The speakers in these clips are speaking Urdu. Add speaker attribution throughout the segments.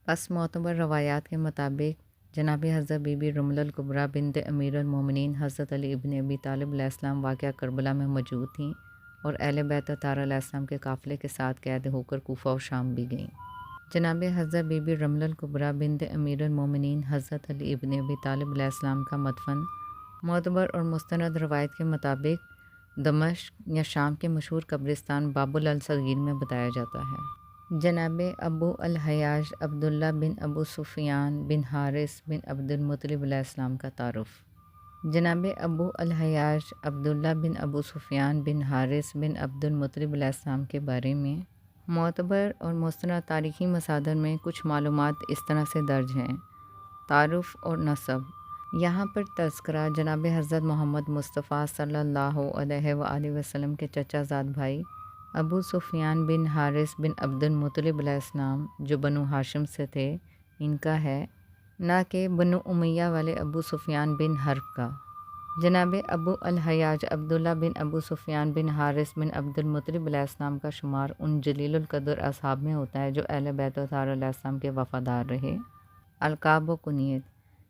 Speaker 1: پس معتبر روایات کے مطابق جناب حضرت بی بی رملہ الکبریٰ بنت امیر المومنین حضرت علی ابن ابی طالب علیہ السلام واقعہ کربلا میں موجود تھیں اور اہل بیت طاہرہ علیہ السلام کے قافلے کے ساتھ قید ہو کر کوفہ و شام بھی گئیں۔ جناب حضرت بی بی رملہ الکبریٰ بنت امیر المومنین حضرت علی ابن ابی طالب علیہ السلام کا مدفن معتبر اور مستند روایت کے مطابق دمشق یا شام کے مشہور قبرستان باب الصغیر میں بتایا جاتا ہے۔ جناب ابو الحیاج عبداللہ بن ابو سفیان بن حارث بن عبد المطلب علیہ السلام کا تعارف۔ جناب ابو الحیاج عبداللہ بن ابو سفیان بن حارث بن عبد المطلب علیہ السلام کے بارے میں معتبر اور مستند تاریخی مصادر میں کچھ معلومات اس طرح سے درج ہیں۔ تعارف اور نسب۔ یہاں پر تذکرہ جناب حضرت محمد مصطفیٰ صلی اللہ علیہ وآلہ وسلم کے چچا زاد بھائی ابو سفیان بن حارث بن عبد المطلب علیہ السلام جو بنو ہاشم سے تھے ان کا ہے، نہ کہ بنو امیہ والے ابو سفیان بن حرب کا۔ جناب ابو الحیاج عبداللہ بن ابو سفیان بن حارث بن عبد المطلب علیہ السلام کا شمار ان جلیل القدر اصحاب میں ہوتا ہے جو اہل بیت طاہرہ علیہ السلام کے وفادار رہے۔ القاب و کنیت۔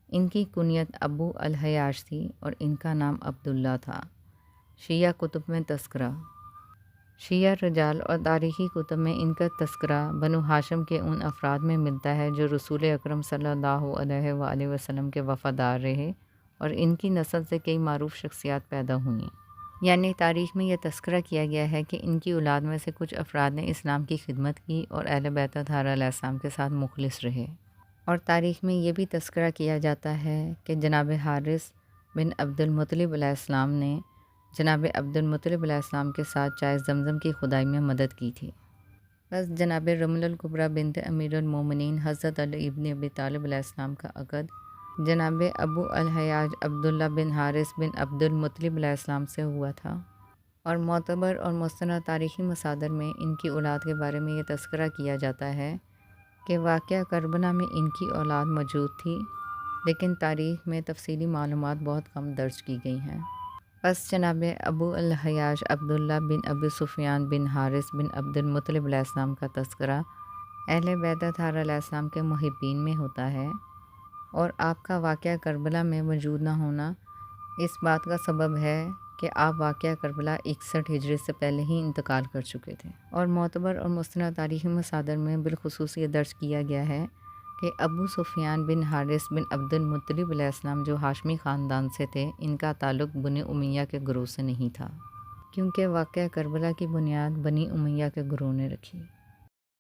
Speaker 1: ان کی کنیت ابو الحیاج تھی اور ان کا نام عبداللہ تھا۔ شیعہ کتب میں تذکرہ۔ شیعہ رجال اور تاریخی کتب میں ان کا تذکرہ بنو ہاشم کے ان افراد میں ملتا ہے جو رسول اکرم صلی اللہ علیہ وآلہ وسلم کے وفادار رہے اور ان کی نسل سے کئی معروف شخصیات پیدا ہوئیں۔ یعنی تاریخ میں یہ تذکرہ کیا گیا ہے کہ ان کی اولاد میں سے کچھ افراد نے اسلام کی خدمت کی اور اہل بیت طاہرہ علیہ السلام کے ساتھ مخلص رہے۔ اور تاریخ میں یہ بھی تذکرہ کیا جاتا ہے کہ جناب حارث بن عبد المطلب علیہ السلام نے جناب عبد المطلب علیہ السلام کے ساتھ چائے زمزم کی کھدائی میں مدد کی تھی۔ بس جناب رملہ الکبریٰ بنت امیر المومنین حضرت علی ابن ابی طالب علیہ السلام کا عقد جناب ابو الحیاج عبداللہ بن حارث بن عبد المطلب علیہ السلام سے ہوا تھا، اور معتبر اور مستند تاریخی مصادر میں ان کی اولاد کے بارے میں یہ تذکرہ کیا جاتا ہے کہ واقعہ کربلا میں ان کی اولاد موجود تھی، لیکن تاریخ میں تفصیلی معلومات بہت کم درج کی گئی ہیں۔ پس جناب ابو الحیاج عبداللہ بن ابی سفیان بن حارث بن عبد المطلب علیہ السلام کا تذکرہ اہل بیت طاہرہ علیہ السلام کے محبین میں ہوتا ہے، اور آپ کا واقعہ کربلا میں موجود نہ ہونا اس بات کا سبب ہے کہ آپ واقعہ کربلا 61 ہجری سے پہلے ہی انتقال کر چکے تھے۔ اور معتبر اور مستند تاریخی مصادر میں بالخصوص یہ درج کیا گیا ہے کہ ابو سفیان بن حارث بن عبد المطلب علیہ السلام جو ہاشمی خاندان سے تھے ان کا تعلق بنی امیہ کے گروہ سے نہیں تھا، کیونکہ واقعہ کربلا کی بنیاد بنی امیہ کے گروہ نے رکھی۔